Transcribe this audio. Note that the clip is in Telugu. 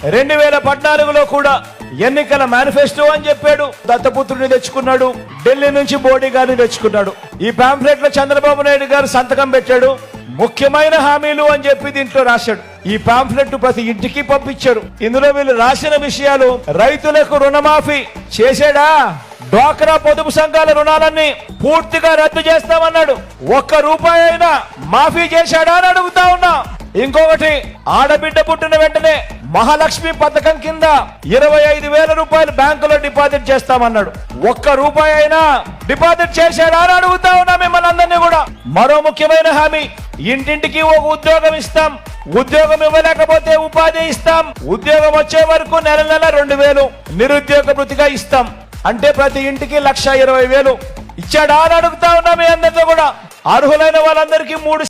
2014లో కూడా ఎన్నికల మేనిఫెస్టో అని చెప్పాడు. దత్తపుత్రుడిని తెచ్చుకున్నాడు, ఢిల్లీ నుంచి మోడీ గారిని తెచ్చుకున్నాడు. ఈ పాంఫ్లెట్ లో చంద్రబాబు నాయుడు గారు సంతకం పెట్టాడు. ముఖ్యమైన హామీలు అని చెప్పి దీంట్లో రాశాడు. ఈ పాంఫ్లెట్ ప్రతి ఇంటికి పంపించారు. ఇందులో వీళ్ళు రాసిన విషయాలు: రైతులకు రుణమాఫీ చేశాడా, డ్వాక్రా పొదుపు సంఘాల రుణాలన్నీ పూర్తిగా రద్దు చేస్తామన్నాడు. ₹1 అయినా మాఫీ చేశాడా అని అడుగుతా ఉన్నా. ఇంకొకటి, ఆడబిడ్డ పుట్టిన వెంటనే మహాలక్ష్మి పథకం కింద ₹25,000 బ్యాంకులో డిపాజిట్ చేస్తామన్నాడు. ₹1 అయినా డిపాజిట్ చేశాడా అని అడుగుతా ఉన్నా మిమ్మల్ని అందరినీ కూడా. మరో ముఖ్యమైన హామీ: ఇంటింటికి ఒక ఉద్యోగం ఇస్తాం, ఉద్యోగం ఇవ్వలేకపోతే ఉపాధి ఇస్తాం, ఉద్యోగం వచ్చే వరకు నెల 2,000 నిరుద్యోగ భృతిగా ఇస్తాం. అంటే ప్రతి ఇంటికి 1,20,000 ఇచ్చాడా అని అడుగుతా ఉన్నా మీ అందరితో కూడా. అర్హులైన వాళ్ళందరికీ 3